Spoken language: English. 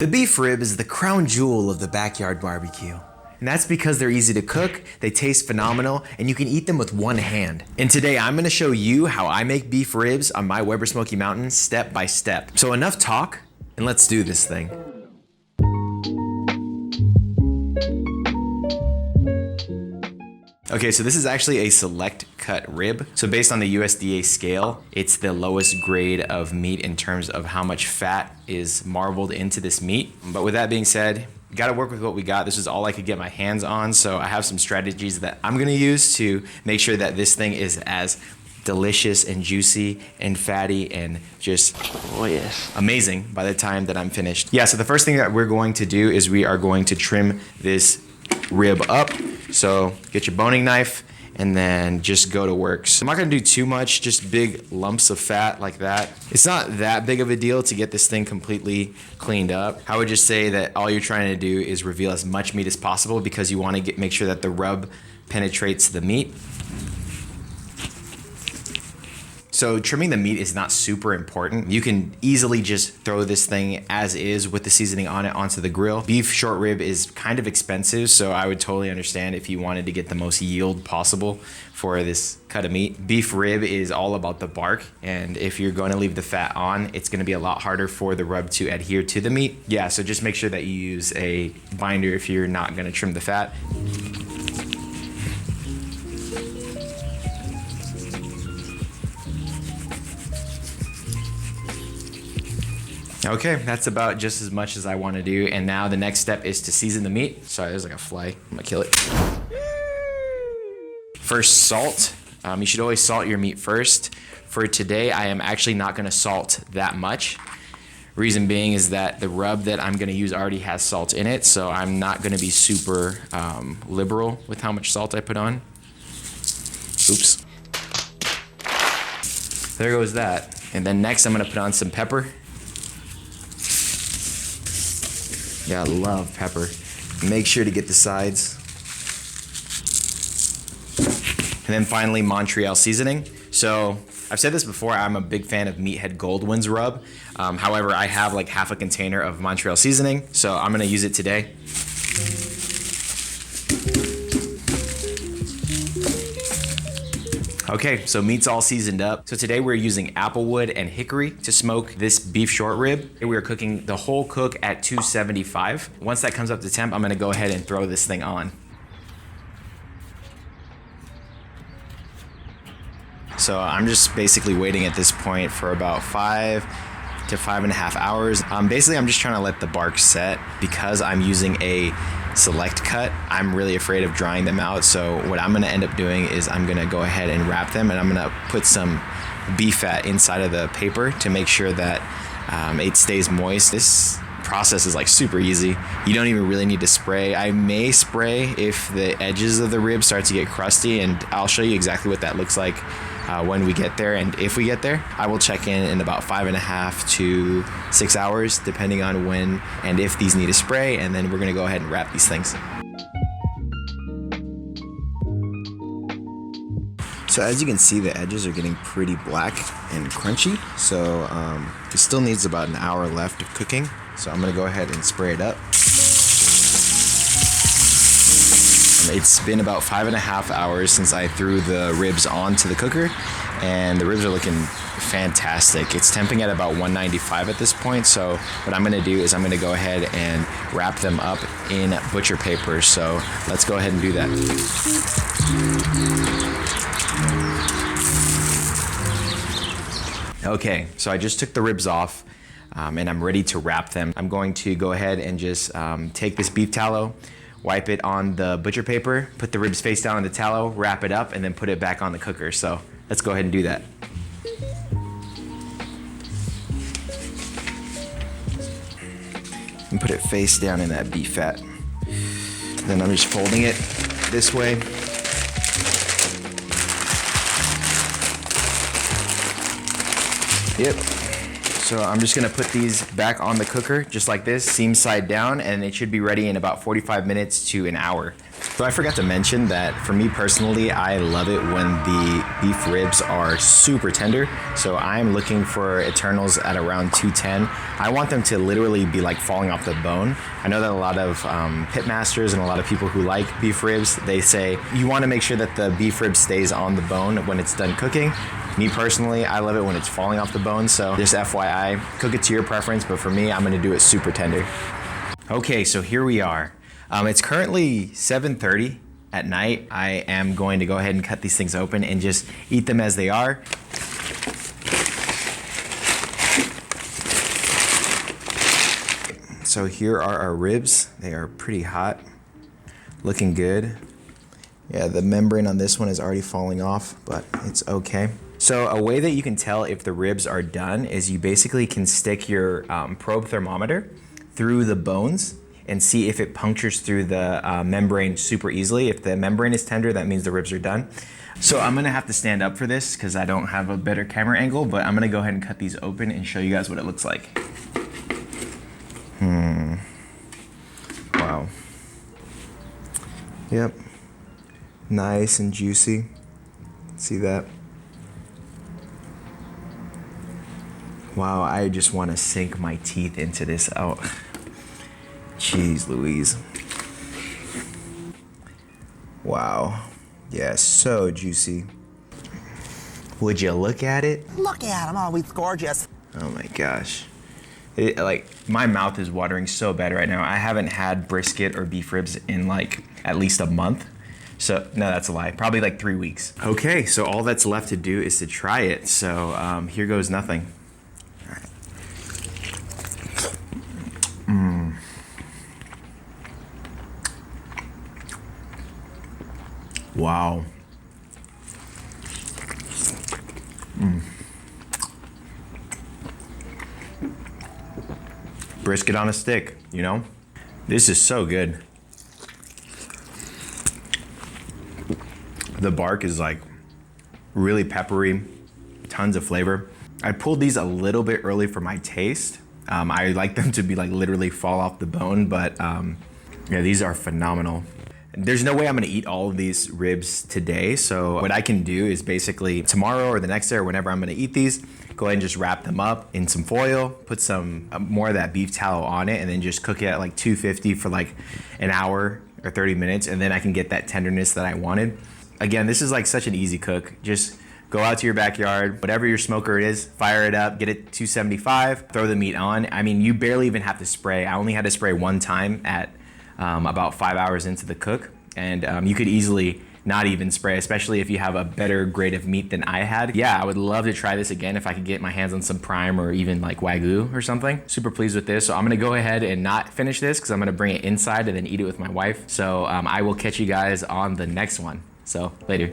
The beef rib is the crown jewel of the backyard barbecue. And that's because they're easy to cook, they taste phenomenal, and you can eat them with one hand. And today I'm gonna show you how I make beef ribs on my Weber Smoky Mountain step by step. So enough talk, and let's do this thing. Okay, so this is actually a select cut rib. So based on the USDA scale, it's the lowest grade of meat in terms of how much fat is marbled into this meat. But with that being said, you gotta work with what we got. This is all I could get my hands on, so I have some strategies that I'm gonna use to make sure that this thing is as delicious and juicy and fatty and just amazing by the time that I'm finished. Yeah, so the first thing that we're going to do is we are going to trim this rib up. So get your boning knife and then just go to work. So I'm not gonna do too much, just big lumps of fat like that. It's not that big of a deal to get this thing completely cleaned up. I would just say that all you're trying to do is reveal as much meat as possible because you wanna make sure that the rub penetrates the meat. So trimming the meat is not super important. You can easily just throw this thing as is with the seasoning on it onto the grill. Beef short rib is kind of expensive, so I would totally understand if you wanted to get the most yield possible for this cut of meat. Beef rib is all about the bark, and if you're going to leave the fat on, it's going to be a lot harder for the rub to adhere to the meat. Yeah, so just make sure that you use a binder if you're not going to trim the fat. Okay, that's about just as much as I want to do. And now the next step is to season the meat. Sorry, there's like a fly. I'm gonna kill it. First, salt. You should always salt your meat first. For today, I am actually not gonna salt that much. Reason being is that the rub that I'm gonna use already has salt in it, so I'm not gonna be super liberal with how much salt I put on. Oops. There goes that. And then next, I'm gonna put on some pepper. Yeah, I love pepper. Make sure to get the sides. And then finally, Montreal seasoning. So I've said this before, I'm a big fan of Meathead Goldwyn's rub. However, I have like half a container of Montreal seasoning, so I'm gonna use it today. Okay, so meat's all seasoned up. So today we're using applewood and hickory to smoke this beef short rib. We are cooking the whole cook at 275. Once that comes up to temp, I'm gonna go ahead and throw this thing on. So I'm just basically waiting at this point for about 5 to 5.5 hours. Basically, I'm just trying to let the bark set. Because I'm using a select cut, I'm really afraid of drying them out. So what I'm gonna end up doing is I'm gonna go ahead and wrap them, and I'm gonna put some beef fat inside of the paper to make sure that it stays moist. This process is like super easy. You don't even really need to spray. I may spray if the edges of the rib start to get crusty, and I'll show you exactly what that looks like when we get there. And if we get there, I will check in about 5.5 to 6 hours, depending on when and if these need a spray, and then we're gonna go ahead and wrap these things. So as you can see, the edges are getting pretty black and crunchy. So it still needs about an hour left of cooking. So I'm gonna go ahead and spray it up. It's been about 5.5 hours since I threw the ribs onto the cooker, and the ribs are looking fantastic. It's temping at about 195 at this point, so what I'm gonna do is I'm gonna go ahead and wrap them up in butcher paper. So let's go ahead and do that. Okay, so I just took the ribs off and I'm ready to wrap them. I'm going to go ahead and just take this beef tallow, wipe it on the butcher paper, put the ribs face down in the tallow, wrap it up, and then put it back on the cooker. So let's go ahead and do that. And put it face down in that beef fat. Then I'm just folding it this way. Yep. So I'm just gonna put these back on the cooker, just like this, seam side down, and it should be ready in about 45 minutes to an hour. So I forgot to mention that for me personally, I love it when the beef ribs are super tender. So I'm looking for Eternals at around 210. I want them to literally be like falling off the bone. I know that a lot of pit masters and a lot of people who like beef ribs, they say you want to make sure that the beef rib stays on the bone when it's done cooking. Me personally, I love it when it's falling off the bone. So just FYI, cook it to your preference, but for me, I'm gonna do it super tender. Okay, so here we are. It's currently 7:30 at night. I am going to go ahead and cut these things open and just eat them as they are. So here are our ribs. They are pretty hot, looking good. Yeah, the membrane on this one is already falling off, but it's okay. So a way that you can tell if the ribs are done is you basically can stick your probe thermometer through the bones and see if it punctures through the membrane super easily. If the membrane is tender, that means the ribs are done. So I'm gonna have to stand up for this because I don't have a better camera angle, but I'm gonna go ahead and cut these open and show you guys what it looks like. Wow. Yep. Nice and juicy. See that? Wow, I just want to sink my teeth into this. Oh, jeez Louise. Wow. Yeah, so juicy. Would you look at it? Look at him, oh, he's gorgeous. Oh my gosh. Like, my mouth is watering so bad right now. I haven't had brisket or beef ribs in like at least a month. So, no, that's a lie. Probably like 3 weeks. Okay, so all that's left to do is to try it. So, here goes nothing. Wow. Brisket on a stick, you know? This is so good. The bark is like really peppery, tons of flavor. I pulled these a little bit early for my taste. I like them to be like literally fall off the bone, but yeah, these are phenomenal. There's no way I'm gonna eat all of these ribs today, so what I can do is basically tomorrow or the next day or whenever I'm gonna eat these, go ahead and just wrap them up in some foil, put some more of that beef tallow on it, and then just cook it at like 250 for like an hour or 30 minutes, and then I can get that tenderness that I wanted. Again, this is like such an easy cook. Just go out to your backyard, whatever your smoker is, fire it up, get it 275, throw the meat on. I mean, you barely even have to spray. I only had to spray one time at about 5 hours into the cook, and you could easily not even spray, especially if you have a better grade of meat than I had. Yeah, I would love to try this again if I could get my hands on some prime or even like Wagyu or something. Super pleased with this. So I'm gonna go ahead and not finish this because I'm gonna bring it inside and then eat it with my wife. So I will catch you guys on the next one. So later.